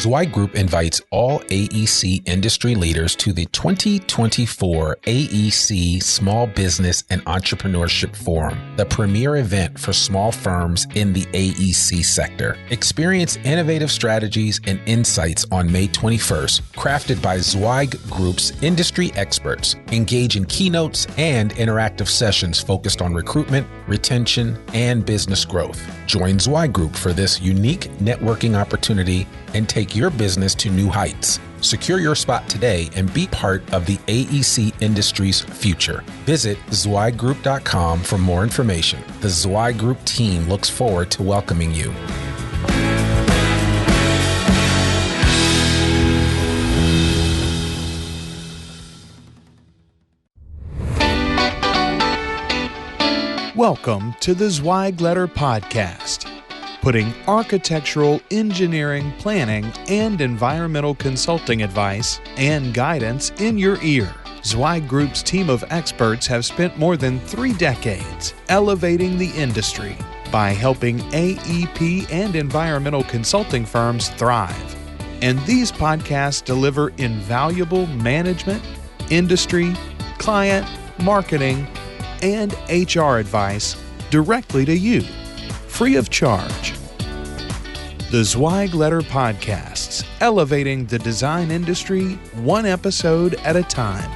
Zweig Group invites all AEC industry leaders to the 2024 AEC Small Business and Entrepreneurship Forum, the premier event for small firms in the AEC sector. Experience innovative strategies and insights on May 21st, crafted by Zweig Group's industry experts. Engage in keynotes and interactive sessions focused on recruitment, retention, and business growth. Join Zweig Group for this unique networking opportunity and take your business to new heights. Secure your spot today and be part of the AEC industry's future. Visit zweiggroup.com for more information. The Zweig Group team looks forward to welcoming you. Welcome to the Zweig Letter Podcast, putting architectural, engineering, planning, and environmental consulting advice and guidance in your ear. Zweig Group's team of experts have spent more than 3 decades elevating the industry by helping AEP and environmental consulting firms thrive. And these podcasts deliver invaluable management, industry, client, marketing, and HR advice directly to you, free of charge. The Zweig Letter Podcasts, elevating the design industry one episode at a time.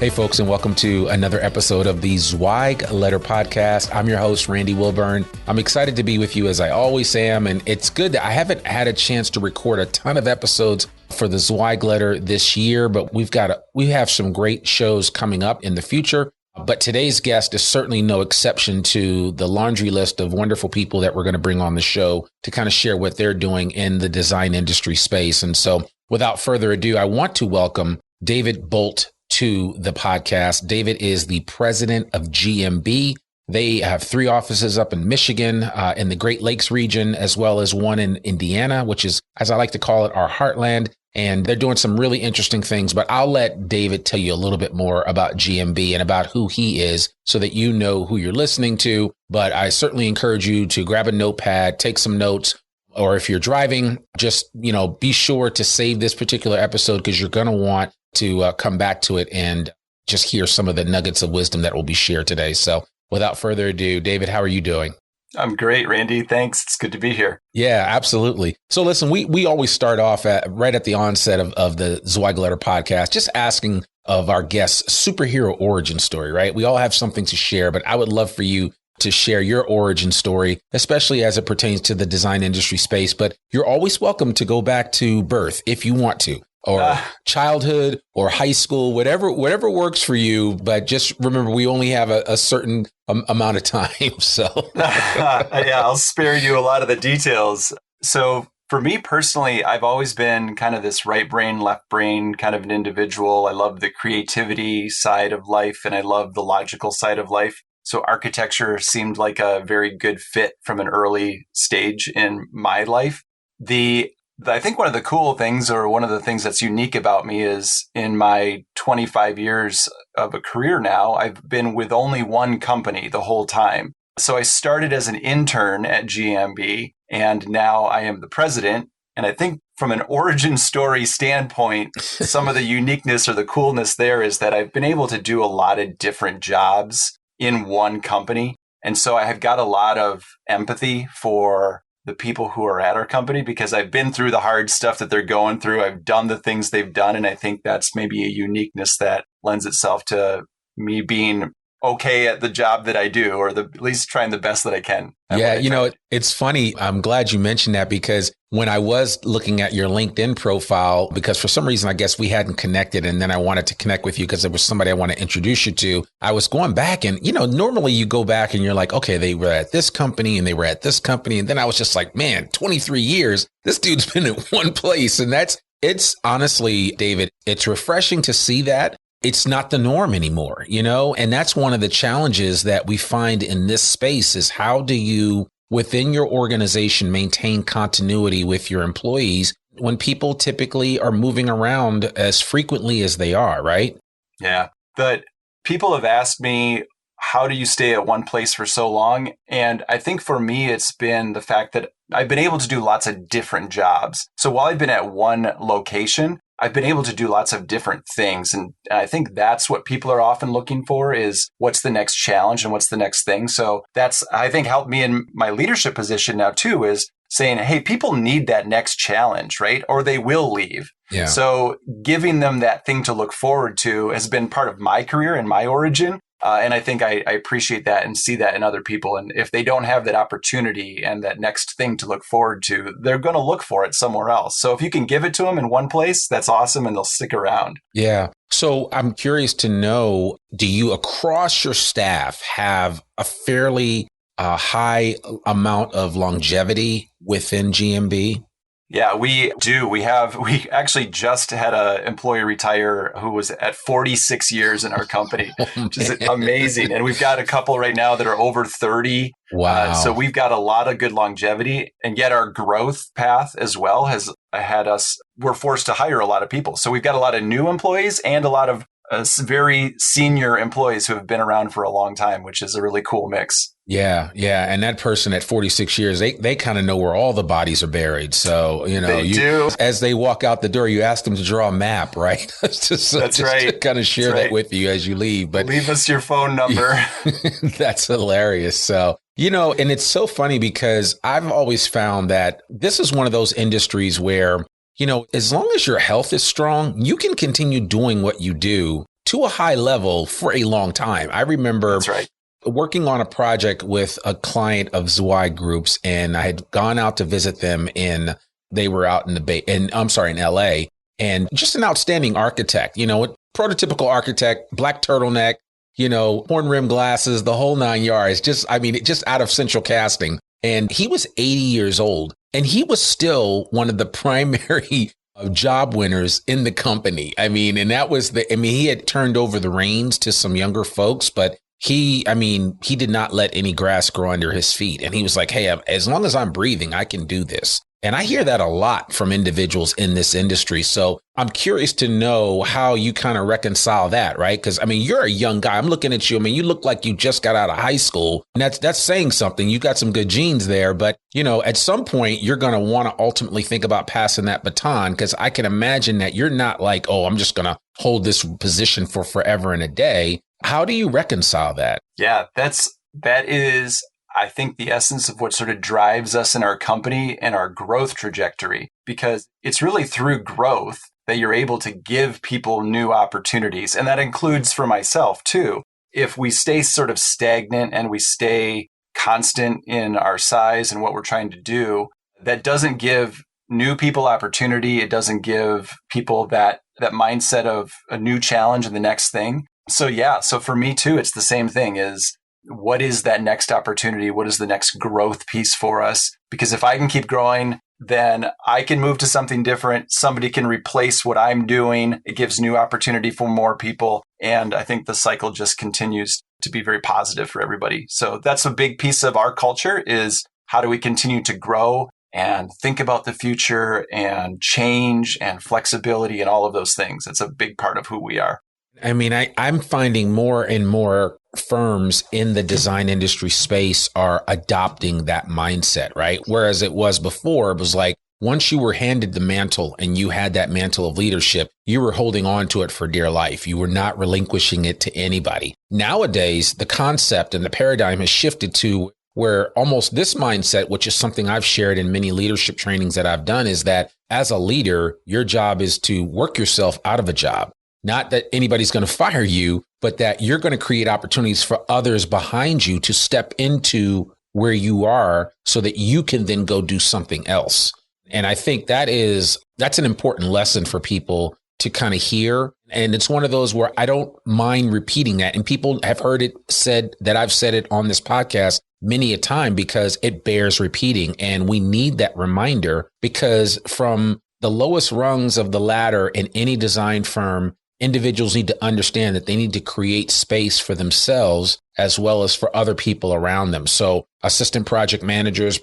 Hey folks, and welcome to another episode of the Zweig Letter Podcast. I'm your host, Randy Wilburn. I'm excited to be with you as I always am, and it's good that I haven't had a chance to record a ton of episodes for the Zweig Letter this year, but we have some great shows coming up in the future. But today's guest is certainly no exception to the laundry list of wonderful people that we're going to bring on the show to kind of share what they're doing in the design industry space. And so without further ado, I want to welcome David Bolt to the podcast. David is the president of GMB. They have 3 offices up in Michigan, in the Great Lakes region, as well as one in Indiana, which is, as I like to call it, our heartland. And they're doing some really interesting things, but I'll let David tell you a little bit more about GMB and about who he is so that you know who you're listening to. But I certainly encourage you to grab a notepad, take some notes, or if you're driving, just, be sure to save this particular episode because you're going to want to come back to it and just hear some of the nuggets of wisdom that will be shared today. So without further ado, David, how are you doing? I'm great, Randy. Thanks. It's good to be here. Yeah, absolutely. So listen, we always start off right at the onset of the Zweig Letter Podcast, just asking of our guests superhero origin story, right? We all have something to share, but I would love for you to share your origin story, especially as it pertains to the design industry space. But you're always welcome to go back to birth if you want to, or childhood or high school, whatever works for you. But just remember, we only have a certain amount of time. So yeah, I'll spare you a lot of the details. So for me personally, I've always been kind of this right brain, left brain kind of an individual. I love the creativity side of life and I love the logical side of life. So architecture seemed like a very good fit from an early stage in my life. I think one of the cool things, or one of the things that's unique about me, is in my 25 years of a career now, I've been with only one company the whole time. So I started as an intern at GMB, and now I am the president. And I think from an origin story standpoint, some of the uniqueness or the coolness there is that I've been able to do a lot of different jobs in one company. And so I have got a lot of empathy for the people who are at our company because I've been through the hard stuff that they're going through. I've done the things they've done. And I think that's maybe a uniqueness that lends itself to me being okay at the job that I do, or at least trying the best that I can. Yeah, it's funny. I'm glad you mentioned that because when I was looking at your LinkedIn profile, because for some reason, I guess we hadn't connected, and then I wanted to connect with you because there was somebody I want to introduce you to. I was going back and, normally you go back and you're like, okay, they were at this company and they were at this company. And then I was just like, man, 23 years, this dude's been in one place. And it's honestly, David, it's refreshing to see that. It's not the norm anymore, and that's one of the challenges that we find in this space is how do you, within your organization, maintain continuity with your employees when people typically are moving around as frequently as they are, right? Yeah. But people have asked me how do you stay at one place for so long? And I think for me, it's been the fact that I've been able to do lots of different jobs. So while I've been at one location, I've been able to do lots of different things. And I think that's what people are often looking for is what's the next challenge and what's the next thing. So that's, I think, helped me in my leadership position now too, is saying, hey, people need that next challenge, right? Or they will leave. Yeah. So giving them that thing to look forward to has been part of my career and my origin. And I think I appreciate that and see that in other people. And if they don't have that opportunity and that next thing to look forward to, they're going to look for it somewhere else. So if you can give it to them in one place, that's awesome and they'll stick around. Yeah. So I'm curious to know, do you across your staff have a fairly high amount of longevity within GMB? Yeah, we do. We actually just had an employee retire who was at 46 years in our company, which is amazing. And we've got a couple right now that are over 30. Wow. So we've got a lot of good longevity, and yet our growth path as well has had us, we're forced to hire a lot of people. So we've got a lot of new employees and a lot of very senior employees who have been around for a long time, which is a really cool mix. Yeah. Yeah. And that person at 46 years, they kind of know where all the bodies are buried. So, do. As they walk out the door, you ask them to draw a map, right? Just right. To kind of share that with you as you leave. But leave us your phone number. That's hilarious. So, and it's so funny because I've always found that this is one of those industries where, as long as your health is strong, you can continue doing what you do to a high level for a long time. I remember working on a project with a client of Zweig Groups, and I had gone out to visit them they were out in in LA, and just an outstanding architect, prototypical architect, black turtleneck, horn rim glasses, the whole 9 yards, just out of central casting. And he was 80 years old, and he was still one of the primary job winners in the company. And that was he had turned over the reins to some younger folks, but he did not let any grass grow under his feet. And he was like, hey, as long as I'm breathing, I can do this. And I hear that a lot from individuals in this industry. So I'm curious to know how you kind of reconcile that, right? Because, you're a young guy. I'm looking at you. You look like you just got out of high school. And that's saying something. You got some good genes there. But, at some point, you're going to want to ultimately think about passing that baton, because I can imagine that you're not like, oh, I'm just going to hold this position for forever and a day. How do you reconcile that? Yeah, that is, I think, the essence of what sort of drives us in our company and our growth trajectory, because it's really through growth that you're able to give people new opportunities. And that includes for myself too. If we stay sort of stagnant and we stay constant in our size and what we're trying to do, that doesn't give new people opportunity. It doesn't give people that mindset of a new challenge and the next thing. So for me too, it's the same thing is, what is that next opportunity? What is the next growth piece for us? Because if I can keep growing, then I can move to something different. Somebody can replace what I'm doing. It gives new opportunity for more people. And I think the cycle just continues to be very positive for everybody. So that's a big piece of our culture is how do we continue to grow and think about the future and change and flexibility and all of those things. It's a big part of who we are. I'm finding more and more firms in the design industry space are adopting that mindset, right? Whereas it was before, it was like, once you were handed the mantle and you had that mantle of leadership, you were holding on to it for dear life. You were not relinquishing it to anybody. Nowadays, the concept and the paradigm has shifted to where almost this mindset, which is something I've shared in many leadership trainings that I've done, is that as a leader, your job is to work yourself out of a job. Not that anybody's going to fire you, but that you're going to create opportunities for others behind you to step into where you are so that you can then go do something else. And I think that's an important lesson for people to kind of hear. And it's one of those where I don't mind repeating that. And people have heard it said that I've said it on this podcast many a time because it bears repeating. And we need that reminder, because from the lowest rungs of the ladder in any design firm, individuals need to understand that they need to create space for themselves as well as for other people around them. So assistant project managers.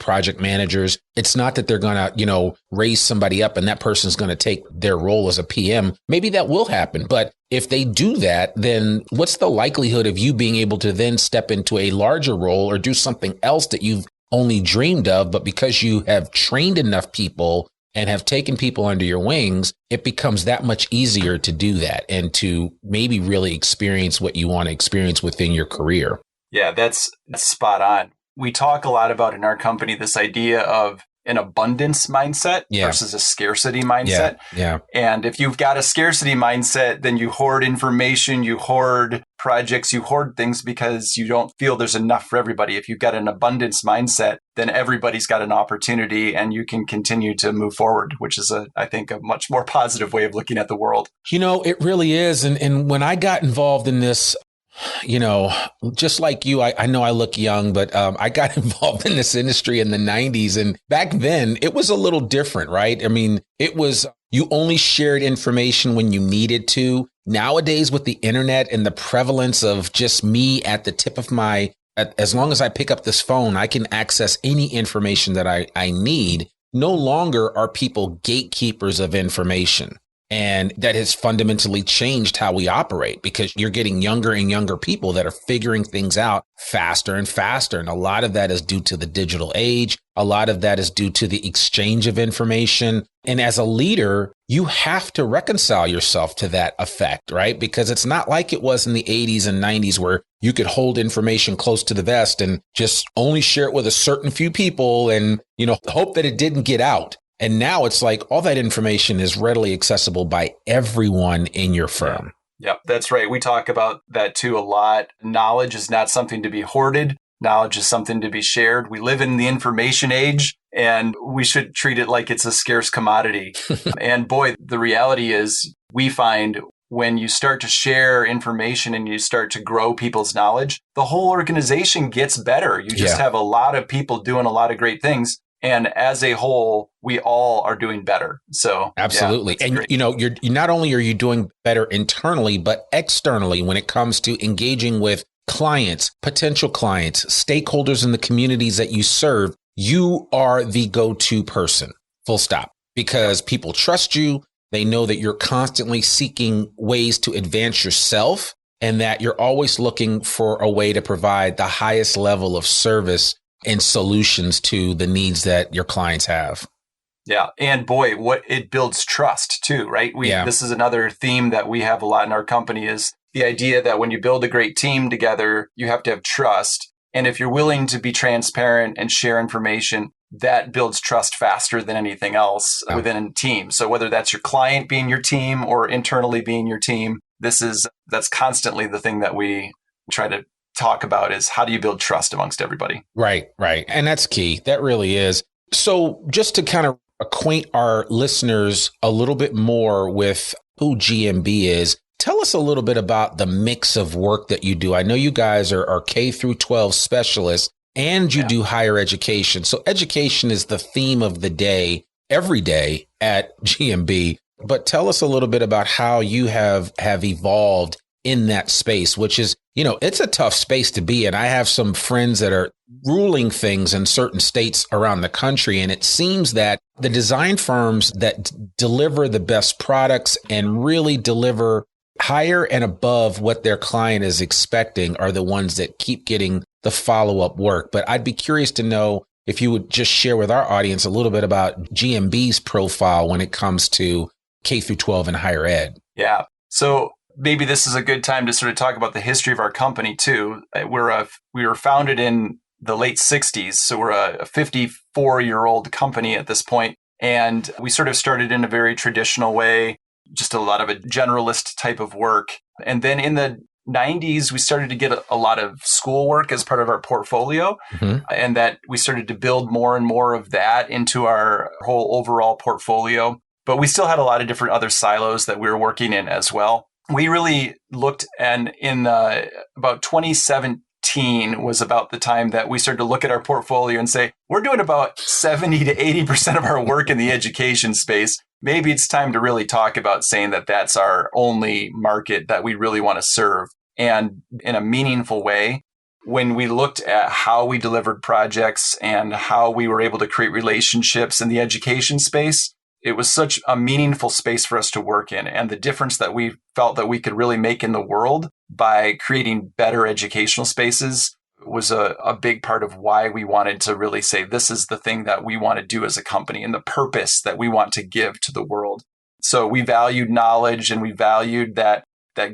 It's not that they're going to, raise somebody up and that person's going to take their role as a PM. Maybe that will happen. But if they do that, then what's the likelihood of you being able to then step into a larger role or do something else that you've only dreamed of, but because you have trained enough people and have taken people under your wings, it becomes that much easier to do that and to maybe really experience what you want to experience within your career. Yeah, that's spot on. We talk a lot about in our company this idea of an abundance mindset versus a scarcity mindset. Yeah. And if you've got a scarcity mindset, then you hoard information, you hoard projects, you hoard things because you don't feel there's enough for everybody. If you've got an abundance mindset, then everybody's got an opportunity and you can continue to move forward, which is, I think, a much more positive way of looking at the world. It really is. And when I got involved in this, just like you, I know I look young, but I got involved in this industry in the 90s. And back then it was a little different, right? I mean, it was, you only shared information when you needed to. Nowadays, with the internet and the prevalence of just me at the tip of as long as I pick up this phone, I can access any information that I need. No longer are people gatekeepers of information. And that has fundamentally changed how we operate because you're getting younger and younger people that are figuring things out faster and faster. And a lot of that is due to the digital age. A lot of that is due to the exchange of information. And as a leader, you have to reconcile yourself to that effect, right? Because it's not like it was in the 80s and 90s where you could hold information close to the vest and just only share it with a certain few people and, hope that it didn't get out. And now it's like all that information is readily accessible by everyone in your firm. Yep, that's right. We talk about that too a lot. Knowledge is not something to be hoarded. Knowledge is something to be shared. We live in the information age and we should treat it like it's a scarce commodity. And boy, the reality is we find when you start to share information and you start to grow people's knowledge, the whole organization gets better. You just have a lot of people doing a lot of great things. And as a whole, we all are doing better. So absolutely. And great. You're not only are you doing better internally, but externally when it comes to engaging with clients, potential clients, stakeholders in the communities that you serve, you are the go-to person, full stop, because people trust you. They know that you're constantly seeking ways to advance yourself and that you're always looking for a way to provide the highest level of service and solutions to the needs that your clients have. Yeah. And boy, what it builds trust too, right? This is another theme that we have a lot in our company is the idea that when you build a great team together, you have to have trust. And if you're willing to be transparent and share information, that builds trust faster than anything else within a team. So whether that's your client being your team or internally being your team, that's constantly the thing that we try to talk about is how do you build trust amongst everybody? Right. And that's key. That really is. So just to kind of acquaint our listeners a little bit more with who GMB is, tell us a little bit about the mix of work that you do. I know you guys are K through 12 specialists and you do higher education. So education is the theme of the day, every day at GMB. But tell us a little bit about how you have evolved in that space, which is, it's a tough space to be in. I have some friends that are ruling things in certain states around the country. And it seems that the design firms that deliver the best products and really deliver higher and above what their client is expecting are the ones that keep getting the follow-up work. But I'd be curious to know if you would just share with our audience a little bit about GMB's profile when it comes to K through 12 and higher ed. Yeah. So maybe this is a good time to sort of talk about the history of our company too. We were founded in the late 60s. So we're a 54-year-old company at this point. And we sort of started in a very traditional way, just a lot of a generalist type of work. And then in the 90s, we started to get a lot of schoolwork as part of our portfolio. Mm-hmm. And that we started to build more and more of that into our whole overall portfolio. But we still had a lot of different other silos that we were working in as well. We really looked, and in about 2017 was about the time that we started to look at our portfolio and say, we're doing about 70 to 80% of our work in the education space. Maybe it's time to really talk about saying that that's our only market that we really want to serve and in a meaningful way. when we looked at how we delivered projects and how we were able to create relationships in the education space, it was such a meaningful space for us to work in. And the difference that we felt that we could really make in the world by creating better educational spaces was a big part of why we wanted to really say, this is the thing that we want to do as a company and the purpose that we want to give to the world. So we valued knowledge and we valued that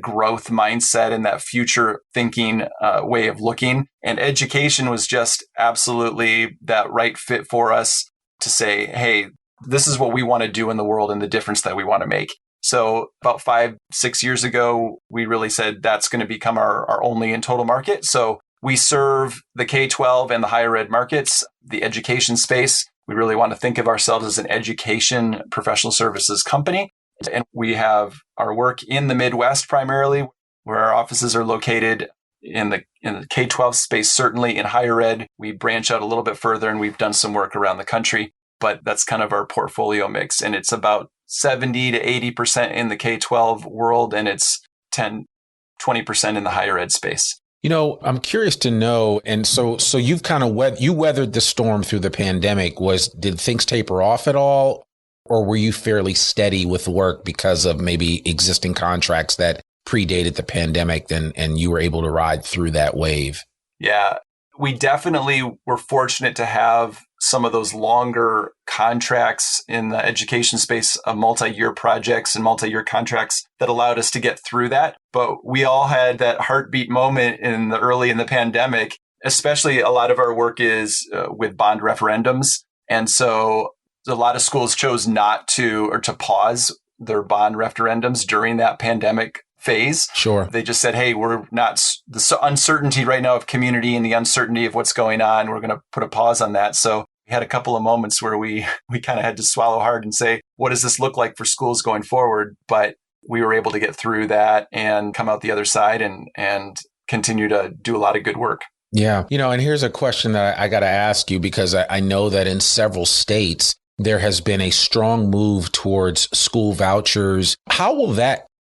growth mindset and that future thinking way of looking. And education was just absolutely that right fit for us to say, hey, this is what we want to do in the world and the difference that we want to make. So about 5-6 years ago, we really said that's going to become our only and total market. So we serve the K-12 and the higher ed markets, the education space. We really want to think of ourselves as an education professional services company. And we have our work in the Midwest primarily, where our offices are located in the K-12 space, certainly in higher ed. We branch out a little bit further and we've done some work around the country, but that's kind of our portfolio mix. And it's about 70 to 80% in the K-12 world, and it's 10-20% in the higher ed space. You know, I'm curious to know, and so you've kind of weathered the storm through the pandemic. Did things taper off at all, or were you fairly steady with work because of maybe existing contracts that predated the pandemic, and you were able to ride through that wave? Yeah, we definitely were fortunate to have some of those longer contracts in the education space, multi-year projects and multi-year contracts that allowed us to get through that. But we all had that heartbeat moment early in the pandemic, especially a lot of our work is with bond referendums. And so a lot of schools chose not to or to pause their bond referendums during that pandemic phase. Sure. They just said, hey, we're not the uncertainty right now of community and the uncertainty of what's going on. We're going to put a pause on that. So we had a couple of moments where we kind of had to swallow hard and say, what does this look like for schools going forward? But we were able to get through that and come out the other side and continue to do a lot of good work. Yeah. You know, and here's a question that I got to ask you, because I know that in several states, there has been a strong move towards school vouchers.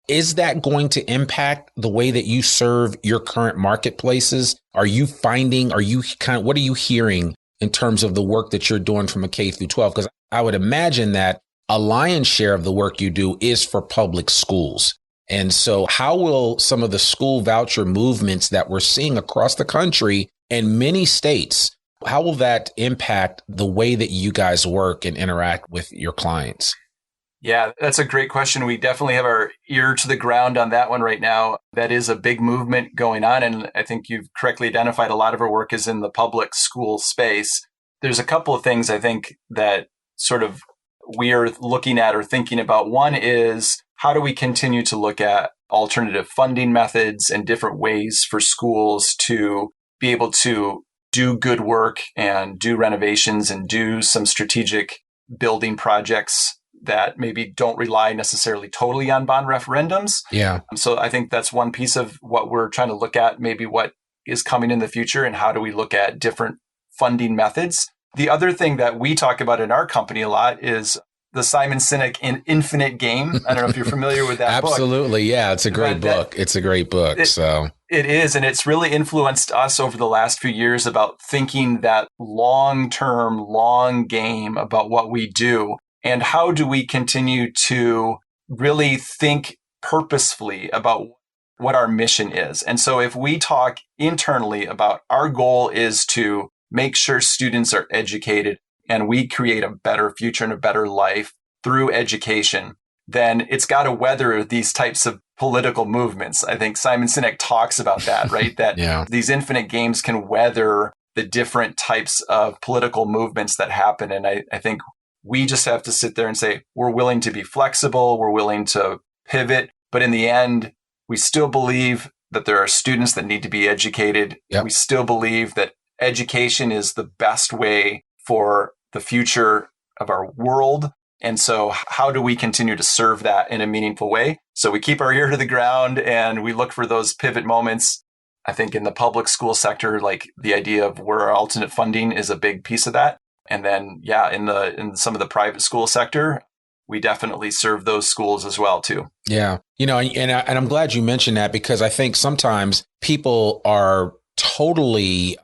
Is that going to impact the way that you serve your current marketplaces? What are you hearing in terms of the work that you're doing from a K through 12? Because I would imagine that a lion's share of the work you do is for public schools. And so how will some of the school voucher movements that we're seeing across the country in many states, how will that impact the way that you guys work and interact with your clients? Yeah, that's a great question. We definitely have our ear to the ground on that one right now. That is a big movement going on. And I think you've correctly identified a lot of our work is in the public school space. There's a couple of things I think that sort of we are looking at or thinking about. One is, how do we continue to look at alternative funding methods and different ways for schools to be able to do good work and do renovations and do some strategic building projects that maybe don't rely necessarily totally on bond referendums. Yeah. So I think that's one piece of what we're trying to look at, maybe what is coming in the future and how do we look at different funding methods. The other thing that we talk about in our company a lot is the Simon Sinek Infinite Game. I don't know if you're familiar with that book. Absolutely. Yeah. It's a great book. It's a great book. It is. And it's really influenced us over the last few years about thinking that long-term, long game about what we do. And how do we continue to really think purposefully about what our mission is? And so if we talk internally about our goal is to make sure students are educated and we create a better future and a better life through education, then it's got to weather these types of political movements. I think Simon Sinek talks about that, right? That these infinite games can weather the different types of political movements that happen. And I think we just have to sit there and say, we're willing to be flexible. We're willing to pivot. But in the end, we still believe that there are students that need to be educated. Yep. We still believe that education is the best way for the future of our world. And so how do we continue to serve that in a meaningful way? So we keep our ear to the ground and we look for those pivot moments. I think in the public school sector, like the idea of where our alternate funding is a big piece of that. And then, in some of the private school sector, we definitely serve those schools as well, too. Yeah. And I'm glad you mentioned that, because I think sometimes people are totally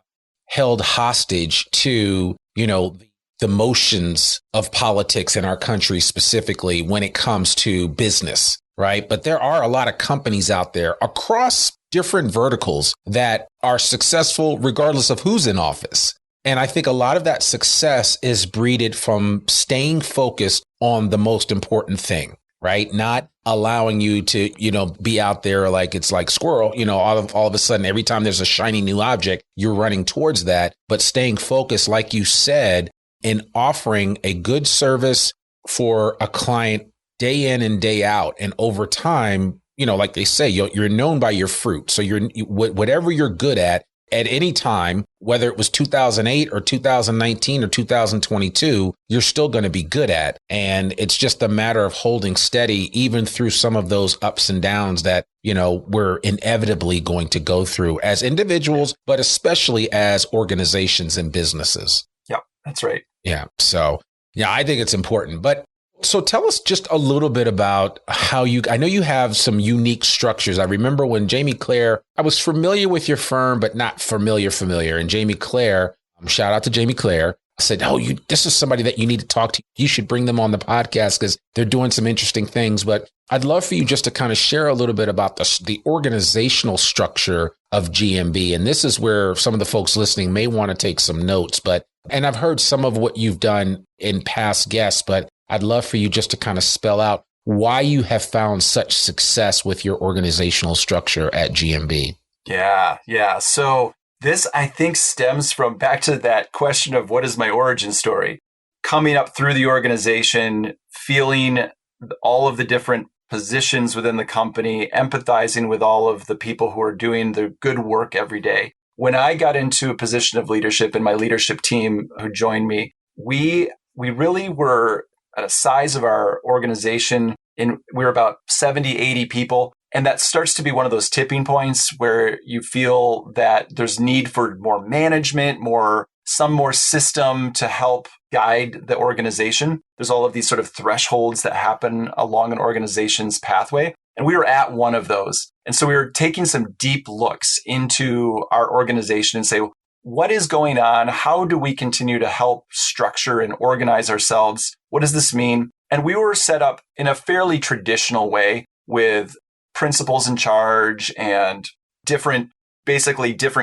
held hostage to, the motions of politics in our country, specifically when it comes to business, right? But there are a lot of companies out there across different verticals that are successful regardless of who's in office. And I think a lot of that success is breeded from staying focused on the most important thing, right? Not allowing you to, be out there like it's like squirrel, all of a sudden, every time there's a shiny new object, you're running towards that, but staying focused, like you said, in offering a good service for a client day in and day out. And over time, like they say, you're known by your fruit. So whatever you're good at any time, whether it was 2008 or 2019 or 2022, you're still going to be good at. And it's just a matter of holding steady, even through some of those ups and downs that, we're inevitably going to go through as individuals, but especially as organizations and businesses. Yeah, that's right. Yeah. So, I think it's important. But so tell us just a little bit about how I know you have some unique structures. I remember when Jamie Claire, I was familiar with your firm, but not familiar. And Jamie Claire, shout out to Jamie Claire, said, this is somebody that you need to talk to. You should bring them on the podcast because they're doing some interesting things. But I'd love for you just to kind of share a little bit about the organizational structure of GMB. And this is where some of the folks listening may want to take some notes. And I've heard some of what you've done in past guests, but I'd love for you just to kind of spell out why you have found such success with your organizational structure at GMB. Yeah. So this, I think, stems from back to that question of what is my origin story? Coming up through the organization, feeling all of the different positions within the company, empathizing with all of the people who are doing the good work every day. When I got into a position of leadership and my leadership team who joined me, we really were at a size of our organization, and we're about 70, 80 people. And that starts to be one of those tipping points where you feel that there's need for more management, some more system to help guide the organization. There's all of these sort of thresholds that happen along an organization's pathway. And we were at one of those. And so we were taking some deep looks into our organization and say, what is going on? How do we continue to help structure and organize ourselves? What does this mean? And we were set up in a fairly traditional way with principals in charge and different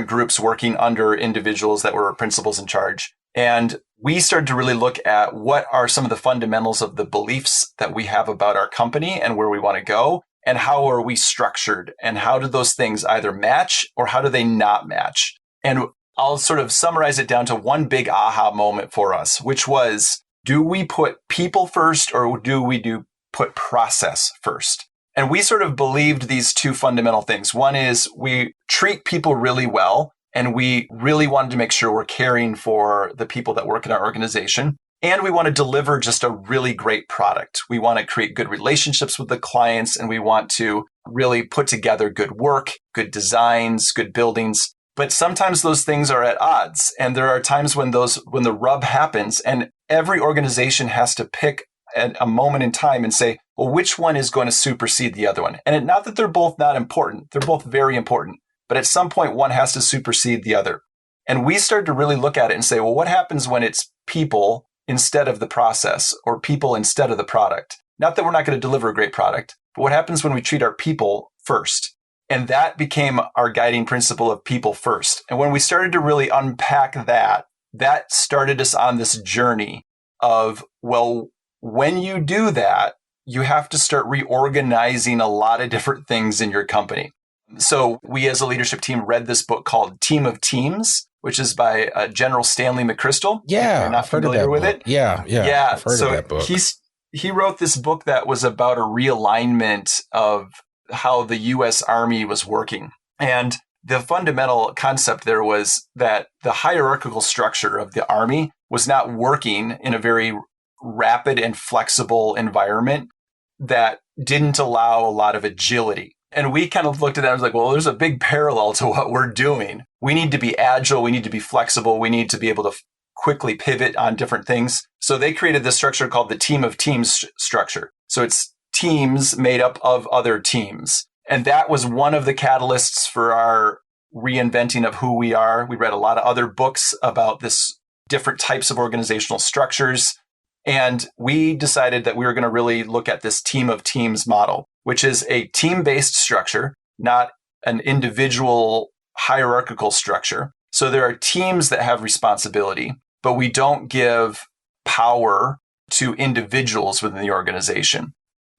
groups working under individuals that were principals in charge. And we started to really look at what are some of the fundamentals of the beliefs that we have about our company and where we want to go, and how are we structured, and how do those things either match or how do they not match? And I'll sort of summarize it down to one big aha moment for us, which was, do we put people first or do we put process first? And we sort of believed these two fundamental things. One is we treat people really well, and we really wanted to make sure we're caring for the people that work in our organization. And we want to deliver just a really great product. We want to create good relationships with the clients, and we want to really put together good work, good designs, good buildings. But sometimes those things are at odds. And there are times when the rub happens, and every organization has to pick a moment in time and say, well, which one is going to supersede the other one? And not that they're both not important. They're both very important. But at some point, one has to supersede the other. And we started to really look at it and say, well, what happens when it's people instead of the process, or people instead of the product? Not that we're not going to deliver a great product, but what happens when we treat our people first? And that became our guiding principle of people first. And when we started to really unpack that started us on this journey of, well, when you do that, you have to start reorganizing a lot of different things in your company. So we as a leadership team read this book called Team of Teams, which is by General Stanley McChrystal. Yeah, I'm not familiar with it. Yeah. I've heard of that book. He wrote this book that was about a realignment of how the U.S. Army was working. And the fundamental concept there was that the hierarchical structure of the Army was not working in a very rapid and flexible environment that didn't allow a lot of agility. And we kind of looked at that and was like, well, there's a big parallel to what we're doing. We need to be agile. We need to be flexible. We need to be able to quickly pivot on different things. So they created this structure called the Team of Teams structure. So it's teams made up of other teams. And that was one of the catalysts for our reinventing of who we are. We read a lot of other books about this different types of organizational structures. And we decided that we were going to really look at this team of teams model, which is a team-based structure, not an individual hierarchical structure. So there are teams that have responsibility, but we don't give power to individuals within the organization.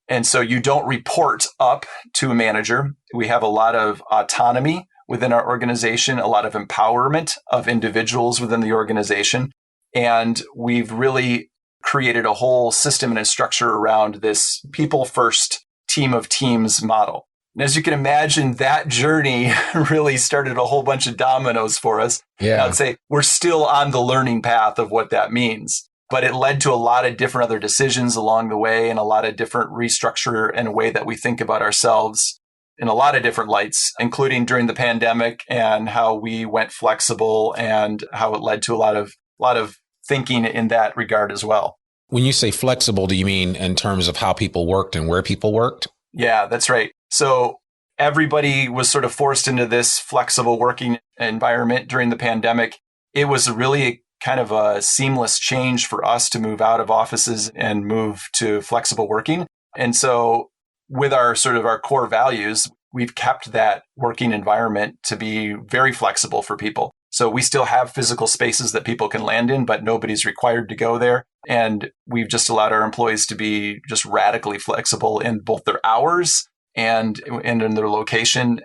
And so you don't report up to a manager. We have a lot of autonomy within our organization, a lot of empowerment of individuals within the organization. And we've really created a whole system and a structure around this people first team of teams model. And as you can imagine, that journey really started a whole bunch of dominoes for us. Yeah. And I'd say we're still on the learning path of what that means. But it led to a lot of different other decisions along the way and a lot of different restructure and a way that we think about ourselves in a lot of different lights, including during the pandemic and how we went flexible and how it led to a lot of thinking in that regard as well. When you say flexible, do you mean in terms of how people worked and where people worked? Yeah, that's right. So everybody was sort of forced into this flexible working environment during the pandemic. It was really kind of a seamless change for us to move out of offices and move to flexible working. And so with our sort of our core values, we've kept that working environment to be very flexible for people. So we still have physical spaces that people can land in, but nobody's required to go there. And we've just allowed our employees to be just radically flexible in both their hours and in their location.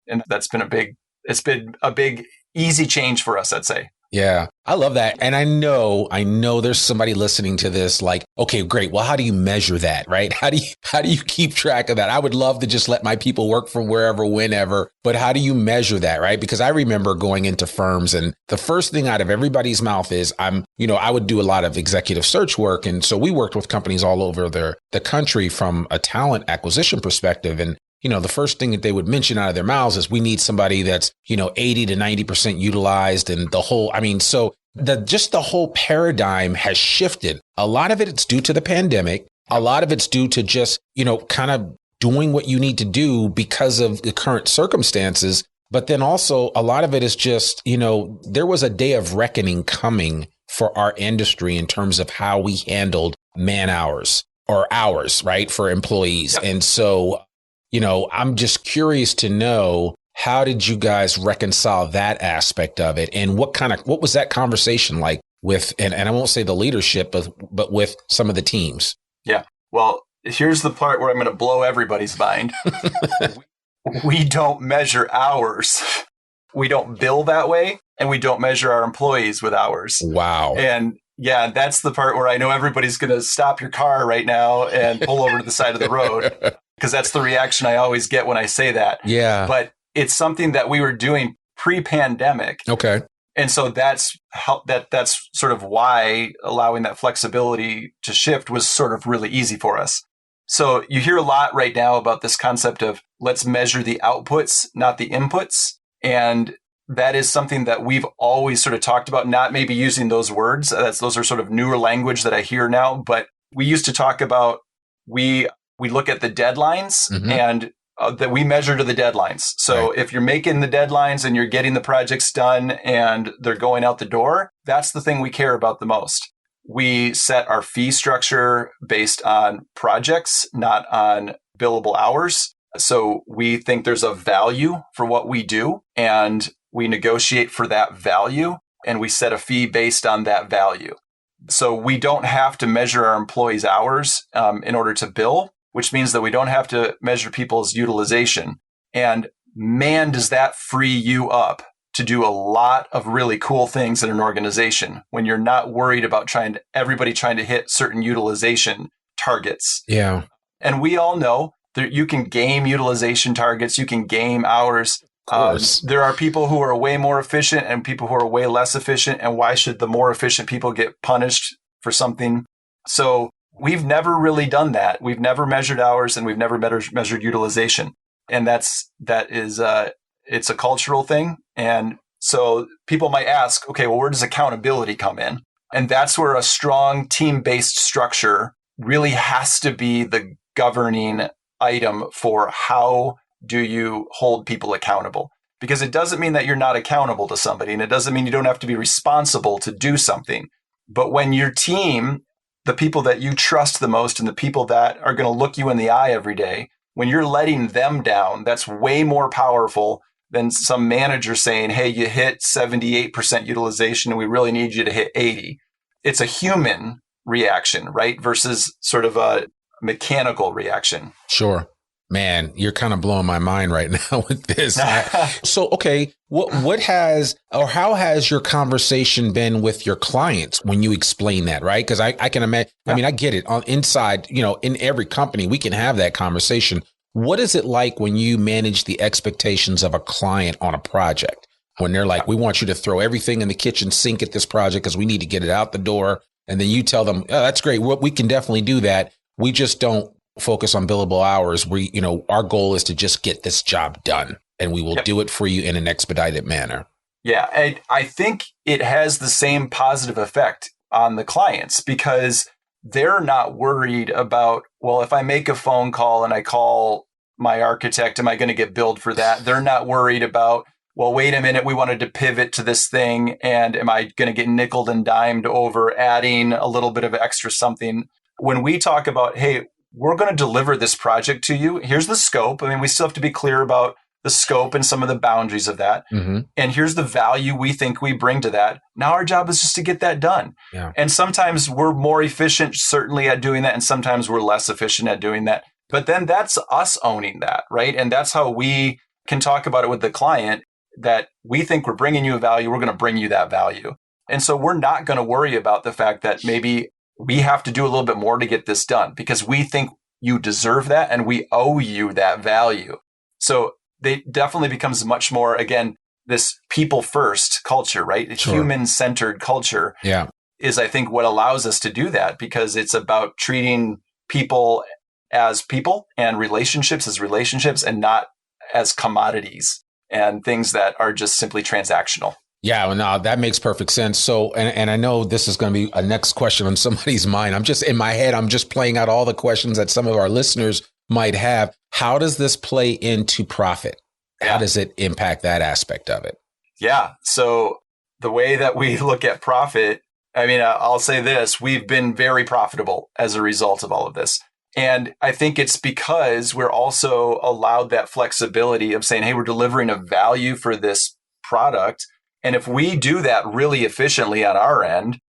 And that's been it's been a big, easy change for us, I'd say. Yeah, I love that. And I know there's somebody listening to this like, okay, great. Well, how do you measure that, right? How do you keep track of that? I would love to just let my people work from wherever, whenever, but how do you measure that, right? Because I remember going into firms and the first thing out of everybody's mouth is I would do a lot of executive search work. And so we worked with companies all over the country from a talent acquisition perspective. And the first thing that they would mention out of their mouths is we need somebody that's, 80 to 90% utilized and the whole paradigm has shifted. A lot of it's due to the pandemic. A lot of it's due to just, kind of doing what you need to do because of the current circumstances. But then also a lot of it is just, there was a day of reckoning coming for our industry in terms of how we handled man hours or hours, right, for employees. Yep. And so I'm just curious to know, how did you guys reconcile that aspect of it? And what was that conversation like with, and I won't say the leadership, but with some of the teams? Yeah. Well, here's the part where I'm going to blow everybody's mind. We don't measure hours. We don't bill that way. And we don't measure our employees with hours. Wow. And yeah, that's the part where I know everybody's going to stop your car right now and pull over to the side of the road. Because that's the reaction I always get when I say that. Yeah. But it's something that we were doing pre-pandemic. Okay. And so that's sort of why allowing that flexibility to shift was sort of really easy for us. So you hear a lot right now about this concept of let's measure the outputs, not the inputs. And that is something that we've always sort of talked about, not maybe using those words. Those are sort of newer language that I hear now. But we used to talk about, we look at the deadlines and that we measure to the deadlines. So right. If you're making the deadlines and you're getting the projects done and they're going out the door, that's the thing we care about the most. We set our fee structure based on projects, not on billable hours. So we think there's a value for what we do and we negotiate for that value and we set a fee based on that value. So we don't have to measure our employees' hours in order to bill, which means that we don't have to measure people's utilization. And man, does that free you up to do a lot of really cool things in an organization when you're not worried about everybody trying to hit certain utilization targets. Yeah. And we all know that you can game utilization targets, you can game hours. There are people who are way more efficient and people who are way less efficient. And why should the more efficient people get punished for something? So we've never really done that. We've never measured hours and we've never measured utilization. And it's a cultural thing. And so people might ask, okay, well, where does accountability come in? And that's where a strong team-based structure really has to be the governing item for how do you hold people accountable? because it doesn't mean that you're not accountable to somebody, and it doesn't mean you don't have to be responsible to do something. But when your team, the people that you trust the most and the people that are going to look you in the eye every day, when you're letting them down, that's way more powerful than some manager saying, hey, you hit 78% utilization and we really need you to hit 80. It's a human reaction, right? Versus sort of a mechanical reaction. Sure. Man, you're kind of blowing my mind right now with this. So, okay, what has, or how has your conversation been with your clients when you explain that, right? Because I can imagine, I mean, I get it on inside, in every company, we can have that conversation. What is it like when you manage the expectations of a client on a project? When they're like, we want you to throw everything in the kitchen sink at this project because we need to get it out the door. And then you tell them, oh, that's great. We can definitely do that. We just don't focus on billable hours. Our goal is to just get this job done, and we will do it for you in an expedited manner. Yeah. I think it has the same positive effect on the clients because they're not worried about, well, if I make a phone call and I call my architect, am I going to get billed for that? They're not worried about, well, wait a minute, we wanted to pivot to this thing, and am I going to get nickeled and dimed over adding a little bit of extra something? When we talk about, hey, we're going to deliver this project to you. Here's the scope. I mean, we still have to be clear about the scope and some of the boundaries of that. Mm-hmm. And here's the value we think we bring to that. Now our job is just to get that done. Yeah. And sometimes we're more efficient, certainly, at doing that. And sometimes we're less efficient at doing that. But then that's us owning that, right? And that's how we can talk about it with the client, that we think we're bringing you a value. We're going to bring you that value. And so we're not going to worry about the fact that maybe we have to do a little bit more to get this done because we think you deserve that and we owe you that value. So they definitely becomes much more, again, this people first culture, right? Sure. Human-centered culture is, I think, what allows us to do that because it's about treating people and relationships as relationships and not as commodities and things that are just simply transactional. Yeah, well, no, that makes perfect sense. So, and I know this is going to be a next question on somebody's mind. I'm just in my head, I'm just playing out all the questions that some of our listeners might have. How does this play into profit? How does it impact that aspect of it? Yeah. So the way that we look at profit, I mean, I'll say this, we've been very profitable as a result of all of this. And I think it's because we're also allowed that flexibility of saying, hey, we're delivering a value for this product. And if we do that really efficiently on our end,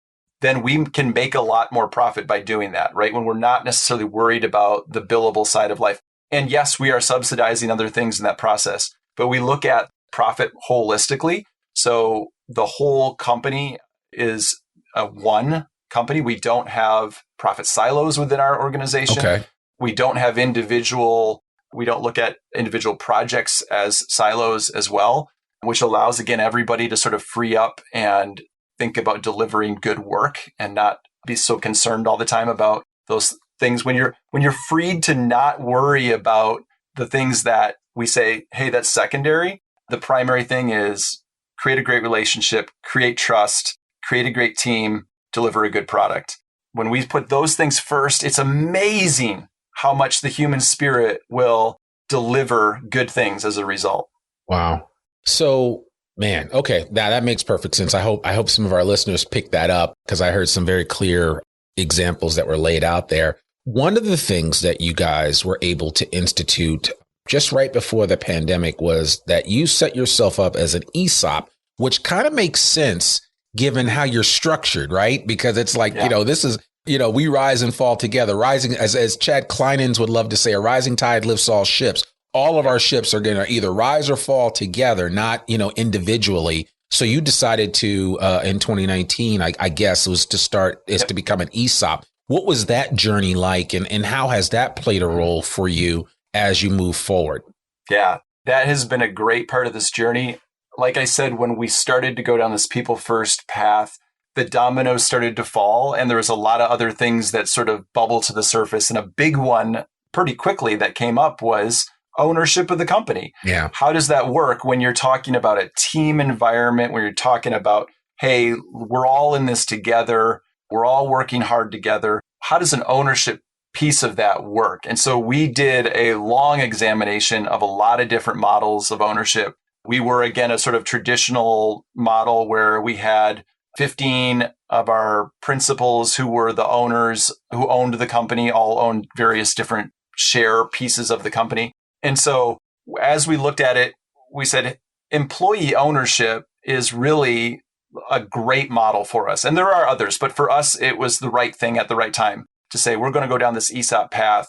then we can make a lot more profit by doing that, right? When we're not necessarily worried about the billable side of life. And yes, we are subsidizing other things in that process, but we look at profit holistically. So the whole company is a one company. We don't have profit silos within our organization. Okay. We don't look at individual projects as silos as well, which allows, again, everybody to sort of free up and think about delivering good work and not be so concerned all the time about those things. When you're freed to not worry about the things that we say, hey, that's secondary. The primary thing is create a great relationship, create trust, create a great team, deliver a good product. When we put those things first, it's amazing how much the human spirit will deliver good things as a result. Wow. So, man, okay, that makes perfect sense. I hope some of our listeners pick that up because I heard some very clear examples that were laid out there. One of the things that you guys were able to institute just right before the pandemic was that you set yourself up as an ESOP, which kind of makes sense given how you're structured, right? Because it's like, this is, we rise and fall together. Rising, as Chad Kleinens would love to say, a rising tide lifts all ships. All of our ships are going to either rise or fall together, not, individually. So you decided to, in 2019, I guess, was to become an ESOP. What was that journey like, and how has that played a role for you as you move forward? Yeah, that has been a great part of this journey. Like I said, when we started to go down this people first path, the dominoes started to fall, and there was a lot of other things that sort of bubbled to the surface. And a big one pretty quickly that came up was ownership of the company. Yeah. How does that work when you're talking about a team environment, when you're talking about, hey, we're all in this together, we're all working hard together. How does an ownership piece of that work? And so we did a long examination of a lot of different models of ownership We were, again, a sort of traditional model where we had 15 of our principals who were the owners who owned the company, all owned various different share pieces of the company. And so as we looked at it, we said employee ownership is really a great model for us. And there are others, but for us, it was the right thing at the right time to say, we're going to go down this ESOP path.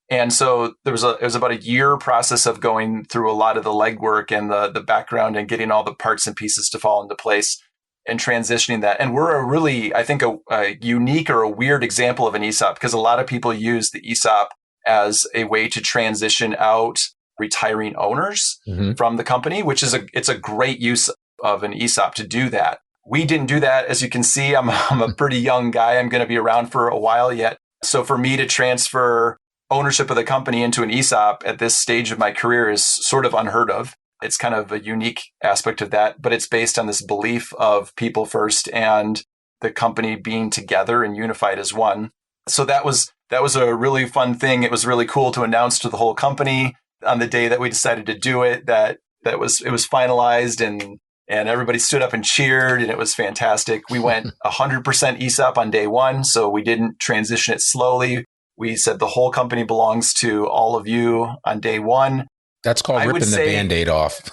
And so it was about a year process of going through a lot of the legwork and the background and getting all the parts and pieces to fall into place and transitioning that. And we're a really, I think, a unique or a weird example of an ESOP, because a lot of people use the ESOP as a way to transition out retiring owners from the company, which is it's a great use of an ESOP to do that. We didn't do that. As you can see, I'm a pretty young guy. I'm going to be around for a while yet. So for me to transfer ownership of the company into an ESOP at this stage of my career is sort of unheard of. It's kind of a unique aspect of that, but it's based on this belief of people first and the company being together and unified as one. So that was a really fun thing. It was really cool to announce to the whole company on the day that we decided to do it, that it was finalized and everybody stood up and cheered, and it was fantastic. We went 100% ESOP on day one, so we didn't transition it slowly. We said the whole company belongs to all of you on day one. That's called ripping the Band-Aid off.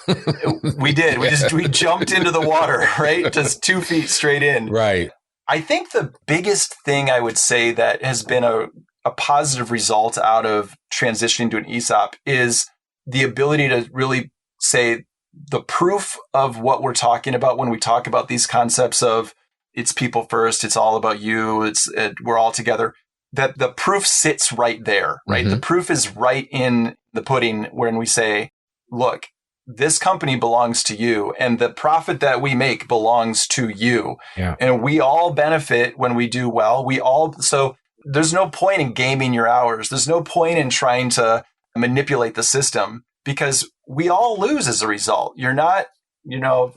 We did. We jumped into the water, right? Just 2 feet straight in. Right. I think the biggest thing I would say that has been a positive result out of transitioning to an ESOP is the ability to really say the proof of what we're talking about when we talk about these concepts of it's people first, it's all about you, we're all together. That the proof sits right there, right? The proof is right in the pudding when we say, look, this company belongs to you and the profit that we make belongs to you. Yeah. And we all benefit when we do well. So there's no point in gaming your hours. There's no point in trying to manipulate the system because we all lose as a result. You're not,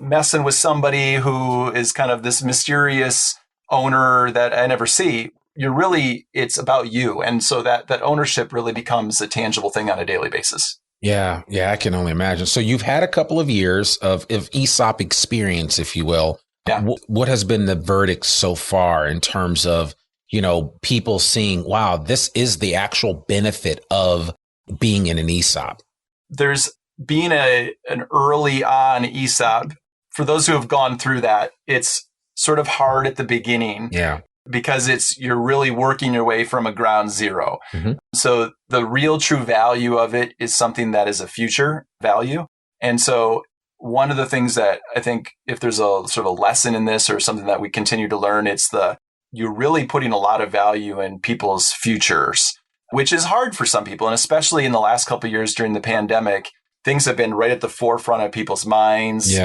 messing with somebody who is kind of this mysterious owner that I never see. It's about you. And so that ownership really becomes a tangible thing on a daily basis. Yeah, I can only imagine. So you've had a couple of years of ESOP experience, if you will. Yeah. What has been the verdict so far in terms of, people seeing, wow, this is the actual benefit of being in an ESOP? There's being an early on ESOP. For those who have gone through that, it's sort of hard at the beginning. Yeah. Because you're really working your way from a ground zero. So the real true value of it is something that is a future value. And so one of the things that I think if there's a sort of a lesson in this or something that we continue to learn, you're really putting a lot of value in people's futures, which is hard for some people. And especially in the last couple of years during the pandemic, things have been right at the forefront of people's minds.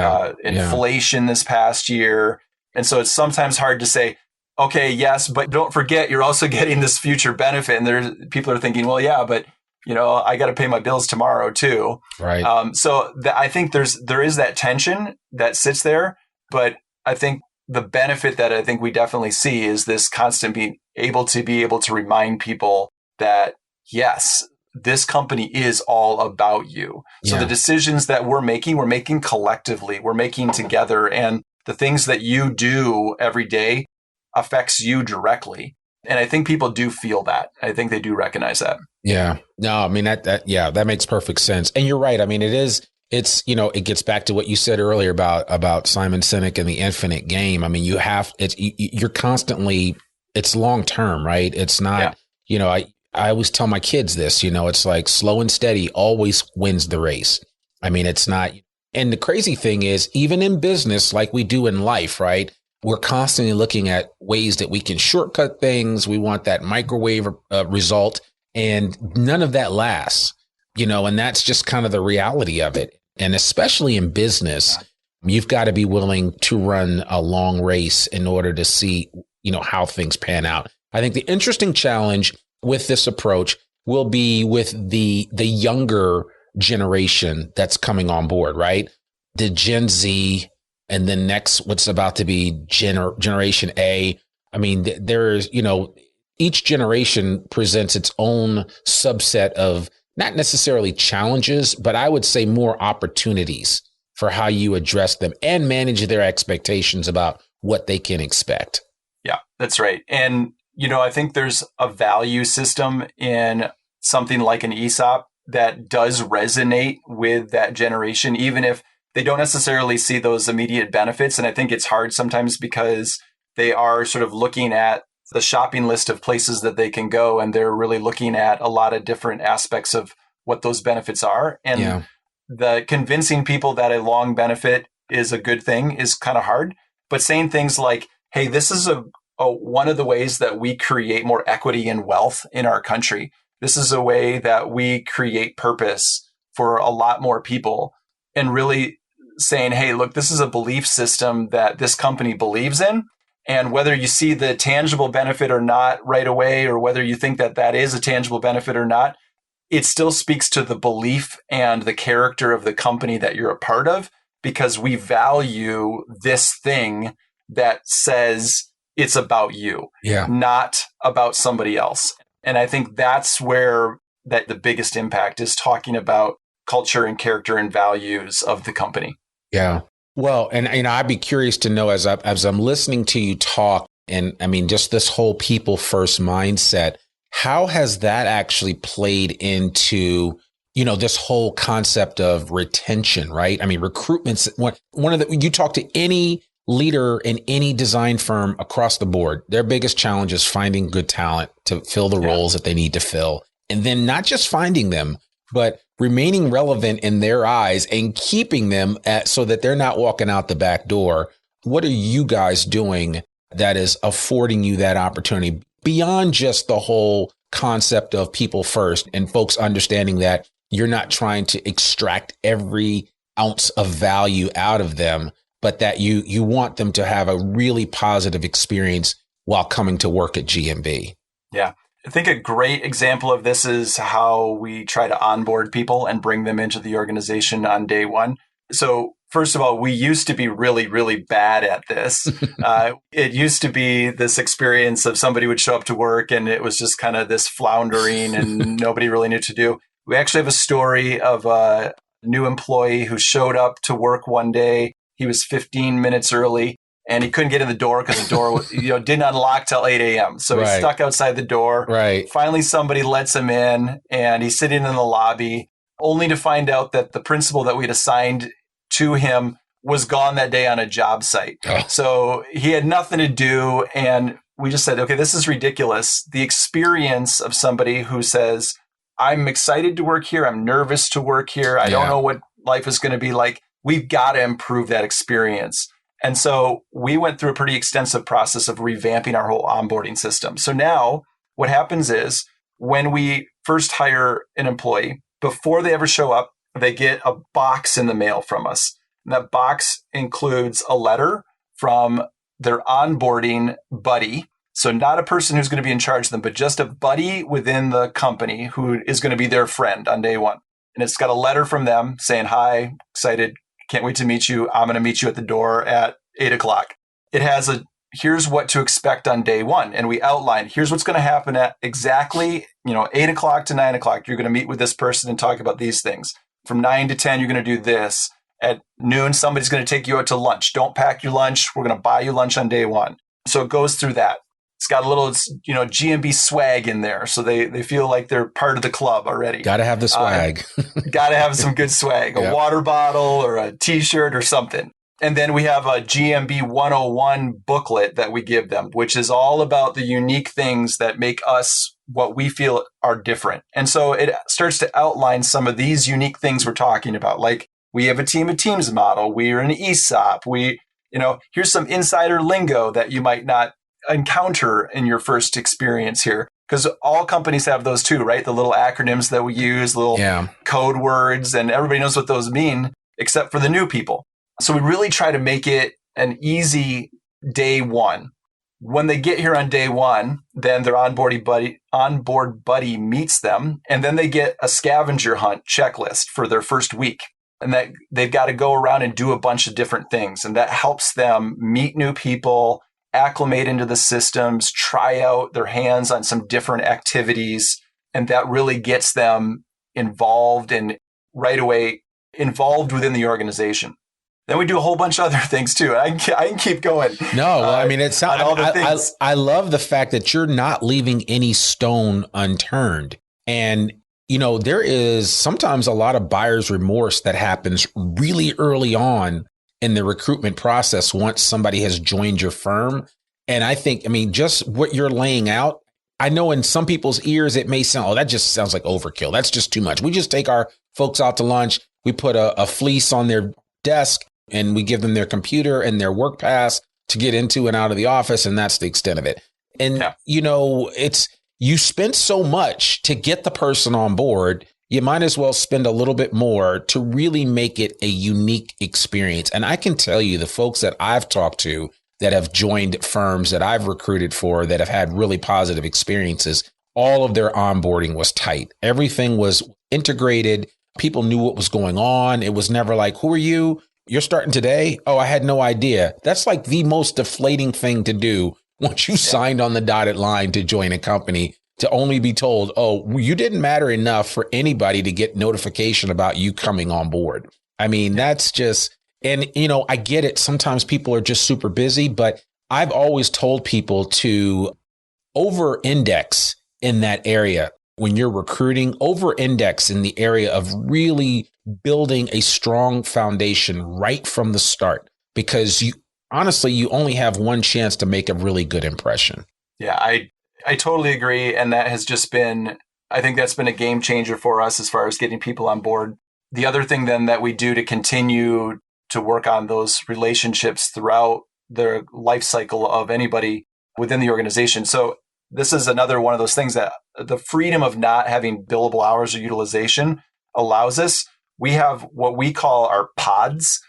Inflation this past year. And so it's sometimes hard to say, okay, yes, but don't forget, you're also getting this future benefit. And people are thinking, well, yeah, but I got to pay my bills tomorrow too. Right. I think there is that tension that sits there, but I think the benefit that I think we definitely see is this constant being able to remind people that yes, this company is all about you. So the decisions that we're making collectively, we're making together, and the things that you do every day affects you directly. And I think people do feel that. I think they do recognize that. Yeah. No, I mean, that makes perfect sense. And you're right. I mean, it gets back to what you said earlier about Simon Sinek and the infinite game. I mean, you're constantly, it's long term, right? It's not, I always tell my kids this, it's like slow and steady always wins the race. I mean, it's not. And the crazy thing is, even in business, like we do in life, right? We're constantly looking at ways that we can shortcut things. We want that microwave result, and none of that lasts, and that's just kind of the reality of it. And especially in business, you've got to be willing to run a long race in order to see, how things pan out. I think the interesting challenge with this approach will be with the younger generation that's coming on board, right? The Gen Z. And then next, what's about to be Generation A. I mean, there's, each generation presents its own subset of not necessarily challenges, but I would say more opportunities for how you address them and manage their expectations about what they can expect. Yeah, that's right. And, I think there's a value system in something like an ESOP that does resonate with that generation, even if they don't necessarily see those immediate benefits. And I think it's hard sometimes because they are sort of looking at the shopping list of places that they can go, and they're really looking at a lot of different aspects of what those benefits are. And the convincing people that a long benefit is a good thing is kind of hard. But saying things like, hey, this is one of the ways that we create more equity and wealth in our country. This is a way that we create purpose for a lot more people, and really saying, hey, look, this is a belief system that this company believes in. And whether you see the tangible benefit or not right away, or whether you think that that is a tangible benefit or not, it still speaks to the belief and the character of the company that you're a part of, because we value this thing that says it's about you, not about somebody else. And I think that's where the biggest impact is, talking about culture and character and values of the company. Yeah. Well, and I'd be curious to know, as I'm listening to you talk, and I mean, just this whole people first mindset, how has that actually played into, this whole concept of retention, right? I mean, recruitment's you talk to any leader in any design firm across the board, their biggest challenge is finding good talent to fill the roles that they need to fill. And then not just finding them, but remaining relevant in their eyes and keeping them so that they're not walking out the back door. What are you guys doing that is affording you that opportunity beyond just the whole concept of people first, and folks understanding that you're not trying to extract every ounce of value out of them, but that you want them to have a really positive experience while coming to work at GMB? Yeah. I think a great example of this is how we try to onboard people and bring them into the organization on day one. So first of all, we used to be really, really bad at this. It used to be this experience of somebody would show up to work and it was just kind of this floundering and nobody really knew what to do. We actually have a story of a new employee who showed up to work one day. He was 15 minutes early. And he couldn't get in the door because the door didn't unlock till 8 a.m. So he's stuck outside the door. Right. Finally, somebody lets him in and he's sitting in the lobby, only to find out that the principal that we'd assigned to him was gone that day on a job site. Oh. So he had nothing to do. And we just said, okay, this is ridiculous. The experience of somebody who says, I'm excited to work here. I'm nervous to work here. I don't know what life is going to be like. We've got to improve that experience. And so we went through a pretty extensive process of revamping our whole onboarding system. So now what happens is when we first hire an employee, before they ever show up, they get a box in the mail from us. And that box includes a letter from their onboarding buddy. So not a person who's going to be in charge of them, but just a buddy within the company who is going to be their friend on day one. And it's got a letter from them saying, hi, excited. Can't wait to meet you. I'm going to meet you at the door at 8 o'clock. It has here's what to expect on day one. And we outline, here's what's going to happen at exactly, 8 o'clock to 9 o'clock. You're going to meet with this person and talk about these things. From 9 to 10, you're going to do this. At noon, somebody's going to take you out to lunch. Don't pack your lunch. We're going to buy you lunch on day one. So it goes through that. It's got a little, GMB swag in there. So they feel like they're part of the club already. Got to have the swag. Got to have some good swag, a water bottle or a t-shirt or something. And then we have a GMB 101 booklet that we give them, which is all about the unique things that make us what we feel are different. And so it starts to outline some of these unique things we're talking about. Like we have a team of teams model. We're an ESOP. Here's some insider lingo that you might not encounter in your first experience here. Because all companies have those too, right? The little acronyms that we use, little code words, and everybody knows what those mean, except for the new people. So we really try to make it an easy day one. When they get here on day one, then their onboard buddy meets them, and then they get a scavenger hunt checklist for their first week. And that they've got to go around and do a bunch of different things. And that helps them meet new people, acclimate into the systems, try out their hands on some different activities. And that really gets them involved and right away involved within the organization. Then we do a whole bunch of other things too. I can keep going. No, well, I mean, it's not, all the things. I love the fact that you're not leaving any stone unturned. And, there is sometimes a lot of buyer's remorse that happens really early on in the recruitment process once somebody has joined your firm. And I think, just what you're laying out, I know in some people's ears, it may sound, that just sounds like overkill. That's just too much. We just take our folks out to lunch. We put a fleece on their desk and we give them their computer and their work pass to get into and out of the office. And that's the extent of it. And, you spent so much to get the person on board. You might as well spend a little bit more to really make it a unique experience. And I can tell you the folks that I've talked to that have joined firms that I've recruited for that have had really positive experiences, all of their onboarding was tight. Everything was integrated. People knew what was going on. It was never like, who are you? You're starting today? Oh, I had no idea. That's like the most deflating thing to do once you signed on the dotted line to join a company, to only be told, oh, you didn't matter enough for anybody to get notification about you coming on board. That's just... And, I get it. Sometimes people are just super busy, but I've always told people to over-index in that area when you're recruiting, over-index in the area of really building a strong foundation right from the start, because you only have one chance to make a really good impression. Yeah, I totally agree. And that has just been, I think that's been a game changer for us as far as getting people on board. The other thing then that we do to continue to work on those relationships throughout the life cycle of anybody within the organization. So this is another one of those things that the freedom of not having billable hours or utilization allows us. We have what we call our pods.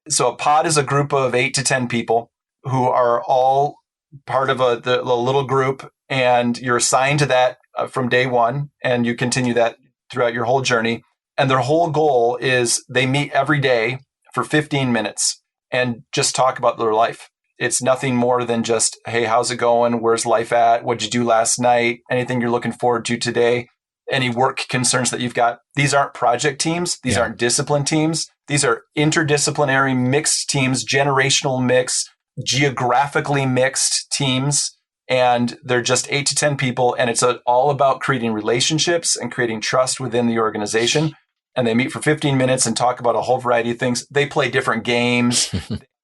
So a pod is a group of 8 to 10 people who are all part of the little group, and you're assigned to that from day one, and you continue that throughout your whole journey. And their whole goal is they meet every day for 15 minutes and just talk about their life. It's nothing more than just, hey, how's it going? Where's life at? What'd you do last night? Anything you're looking forward to today? Any work concerns that you've got? These aren't project teams. These aren't discipline teams. These are interdisciplinary mixed teams, generational mix, geographically mixed teams. And they're just 8 to 10 people. And it's all about creating relationships and creating trust within the organization. And they meet for 15 minutes and talk about a whole variety of things. They play different games.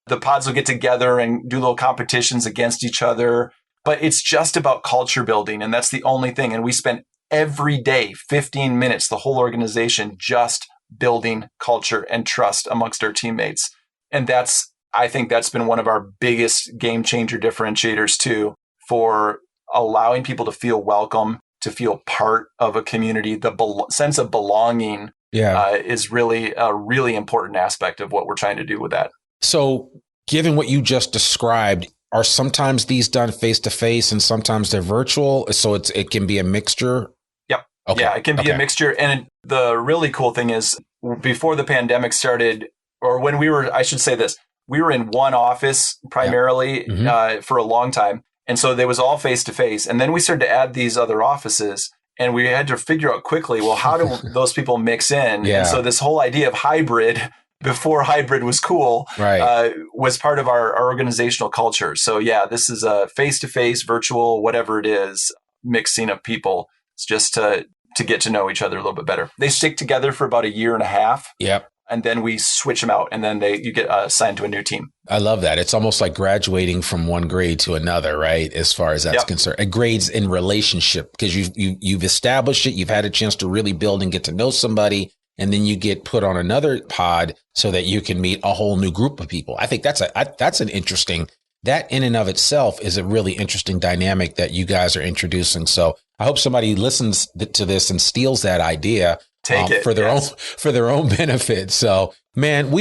The pods will get together and do little competitions against each other. But it's just about culture building. And that's the only thing. And we spend every day, 15 minutes, the whole organization just building culture and trust amongst our teammates. And I think that's been one of our biggest game changer differentiators too, for allowing people to feel welcome, to feel part of a community. The sense of belonging is really a really important aspect of what we're trying to do with that. So given what you just described, are sometimes these done face-to-face and sometimes they're virtual? So it can be a mixture? Yep. Okay. Yeah, it can be a mixture. And the really cool thing is, before the pandemic started, or when I should say this, we were in one office primarily for a long time. And so there was all face-to-face. And then we started to add these other offices. And we had to figure out quickly, well, how do those people mix in? And so this whole idea of hybrid, before hybrid was cool, was part of our organizational culture. So this is a face-to-face, virtual, whatever it is, mixing of people. It's just to get to know each other a little bit better. They stick together for about 1.5 years. Yep. And then we switch them out, and then you get assigned to a new team. I love that. It's almost like graduating from one grade to another, right? As far as that's concerned, a grades in relationship, because you've established it, you've had a chance to really build and get to know somebody, and then you get put on another pod so that you can meet a whole new group of people. I think that's an interesting. That in and of itself is a really interesting dynamic that you guys are introducing. So I hope somebody listens to this and steals that idea. Take it for their own benefit. So, man,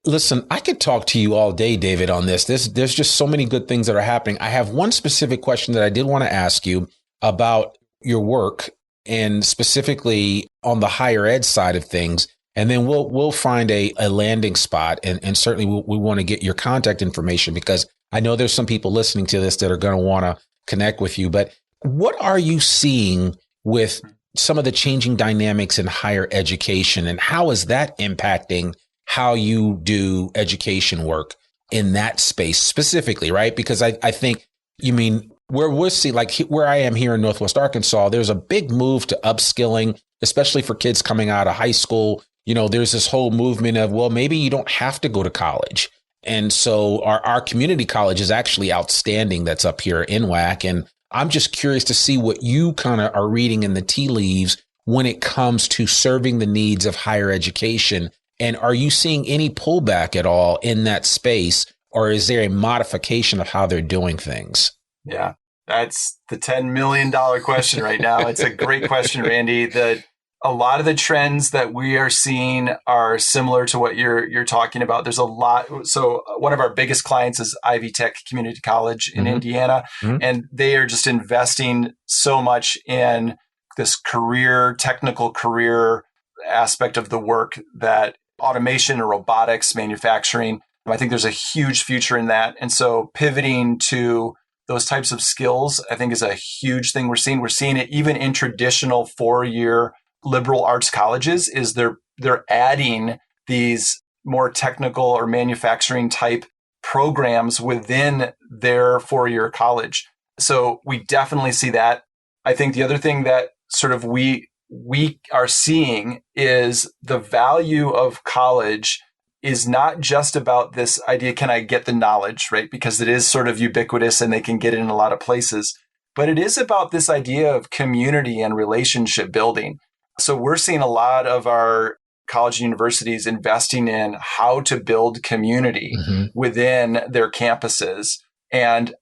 listen, I could talk to you all day, David, on this. There's just so many good things that are happening. I have one specific question that I did want to ask you about your work, and specifically on the higher ed side of things. And then we'll find a landing spot, and certainly we want to get your contact information, because I know there's some people listening to this that are going to want to connect with you. But what are you seeing with some of the changing dynamics in higher education, and how is that impacting how you do education work in that space specifically, right? Because I think, you mean, where we'll see, like where I am here in Northwest Arkansas, there's a big move to upskilling, especially for kids coming out of high school. There's this whole movement of, well, maybe you don't have to go to college. And so our community college is actually outstanding. That's up here in WAC. And I'm just curious to see what you kind of are reading in the tea leaves when it comes to serving the needs of higher education. And are you seeing any pullback at all in that space, or is there a modification of how they're doing things? Yeah, that's the $10 million question right now. It's a great question, Randy. A lot of the trends that we are seeing are similar to what you're talking about. There's a lot. So one of our biggest clients is Ivy Tech Community College in Indiana, and they are just investing so much in this technical career aspect of the work, that automation and robotics, manufacturing. I think there's a huge future in that. And so pivoting to those types of skills, I think, is a huge thing we're seeing. We're seeing it even in traditional 4-year liberal arts colleges, is they're adding these more technical or manufacturing type programs within their 4-year college. So we definitely see that. I think the other thing that sort of we are seeing is the value of college is not just about this idea, can I get the knowledge, right? Because it is sort of ubiquitous and they can get it in a lot of places. But it is about this idea of community and relationship building. So we're seeing a lot of our college and universities investing in how to build community within their campuses and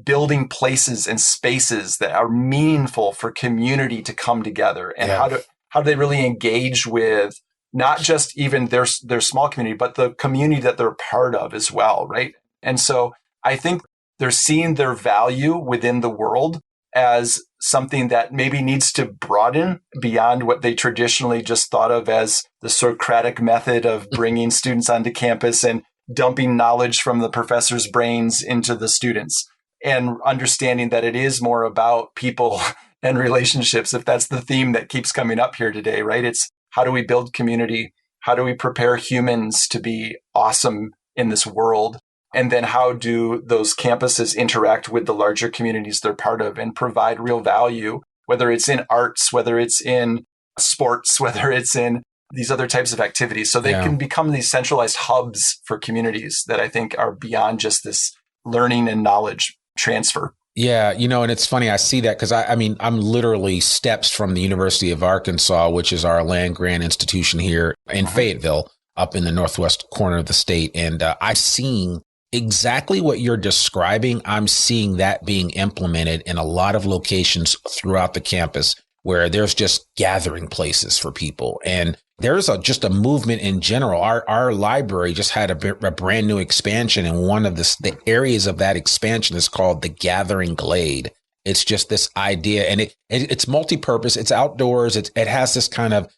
building places and spaces that are meaningful for community to come together. And how do they really engage with not just even their small community, but the community that they're part of as well, right? And so I think they're seeing their value within the world as something that maybe needs to broaden beyond what they traditionally just thought of as the Socratic method of bringing students onto campus and dumping knowledge from the professor's brains into the students, and understanding that it is more about people and relationships. If that's the theme that keeps coming up here today, right? It's how do we build community? How do we prepare humans to be awesome in this world? And then how do those campuses interact with the larger communities they're part of and provide real value, whether it's in arts, whether it's in sports, whether it's in these other types of activities. So they can become these centralized hubs for communities that I think are beyond just this learning and knowledge transfer. Yeah, and it's funny, I see that because I'm literally steps from the University of Arkansas, which is our land grant institution here in Fayetteville, up in the northwest corner of the state. And I've seen exactly what you're describing. I'm seeing that being implemented in a lot of locations throughout the campus where there's just gathering places for people. And there's just a movement in general. Our library just had a brand new expansion, and one of the areas of that expansion is called the Gathering Glade. It's just this idea, and it's multi-purpose. It's outdoors. It has this kind of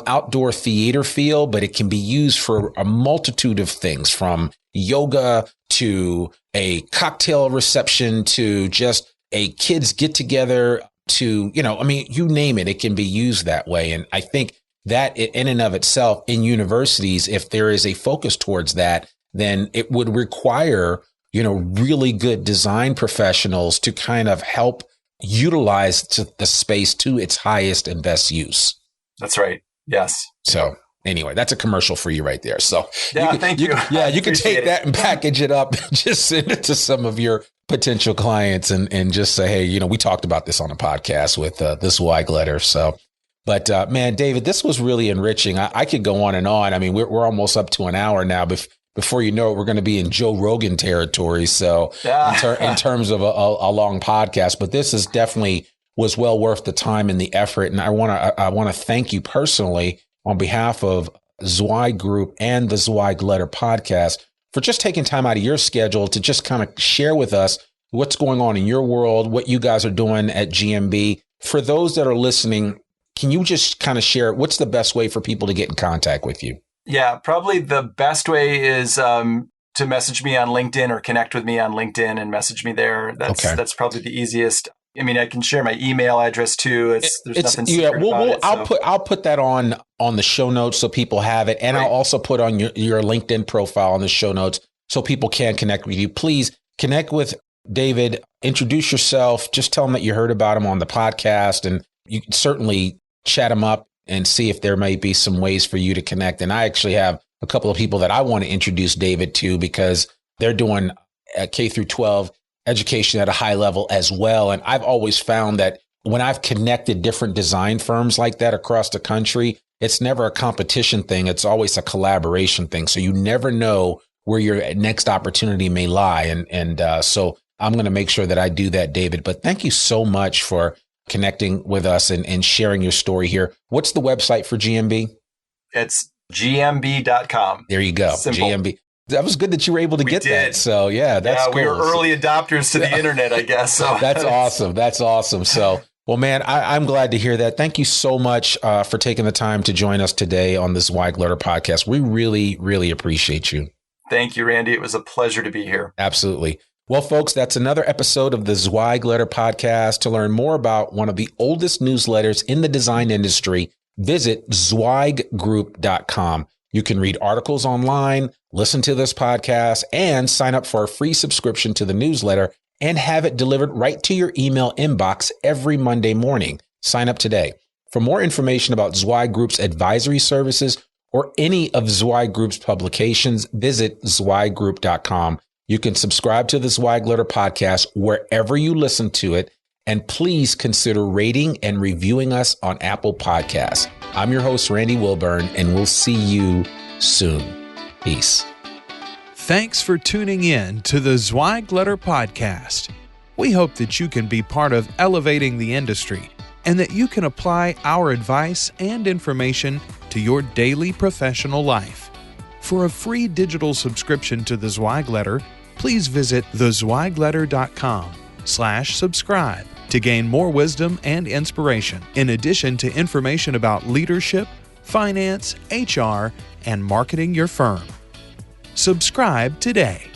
outdoor theater feel, but it can be used for a multitude of things, from yoga to a cocktail reception to just a kids get together to you name it. It can be used that way, and I think that in and of itself, in universities, if there is a focus towards that, then it would require, really good design professionals to kind of help utilize the space to its highest and best use. That's right. Yes. So anyway, that's a commercial for you right there. So thank you. You can take that and package it up and just send it to some of your potential clients and just say, hey, we talked about this on a podcast with this Zweig letter. So. But man, David, this was really enriching. I could go on and on. I mean, we're almost up to an hour now. Before you know it, we're going to be in Joe Rogan territory. So in terms of a long podcast, but this is definitely was well worth the time and the effort. And I want to thank you personally on behalf of Zweig Group and the Zweig Letter podcast for just taking time out of your schedule to just kind of share with us what's going on in your world, what you guys are doing at GMB. For those that are listening, can you just kind of share what's the best way for people to get in contact with you? Yeah, probably the best way is to message me on LinkedIn or connect with me on LinkedIn and message me there. That's probably the easiest. I mean, I can share my email address too. There's nothing secret about it. I'll put that on the show notes so people have it, and I'll also put on your LinkedIn profile on the show notes so people can connect with you. Please connect with David. Introduce yourself. Just tell him that you heard about him on the podcast, and you can certainly chat him up and see if there may be some ways for you to connect. And I actually have a couple of people that I want to introduce David to because they're doing K through 12 education at a high level as well. And I've always found that when I've connected different design firms like that across the country, it's never a competition thing. It's always a collaboration thing. So you never know where your next opportunity may lie. And so I'm going to make sure that I do that, David. But thank you so much for connecting with us and sharing your story here. What's the website for GMB? It's gmb.com. There you go. Simple. GMB. That was good that you were able to get that. So that's cool. We were early adopters to the internet, I guess. So that's awesome. That's awesome. So, well, man, I'm glad to hear that. Thank you so much for taking the time to join us today on this Zweig Letter podcast. We really, really appreciate you. Thank you, Randy. It was a pleasure to be here. Absolutely. Well, folks, that's another episode of the Zweig Letter podcast. To learn more about one of the oldest newsletters in the design industry, visit zweiggroup.com. You can read articles online, listen to this podcast, and sign up for a free subscription to the newsletter and have it delivered right to your email inbox every Monday morning. Sign up today. For more information about Zweig Group's advisory services or any of Zweig Group's publications, visit zweiggroup.com. You can subscribe to the Zweig Letter podcast wherever you listen to it, and please consider rating and reviewing us on Apple Podcasts. I'm your host, Randy Wilburn, and we'll see you soon. Peace. Thanks for tuning in to the Zweig Letter podcast. We hope that you can be part of elevating the industry and that you can apply our advice and information to your daily professional life. For a free digital subscription to the Zweig Letter, please visit thezweigletter.com/subscribe to gain more wisdom and inspiration, in addition to information about leadership, finance, HR, and marketing your firm. Subscribe today.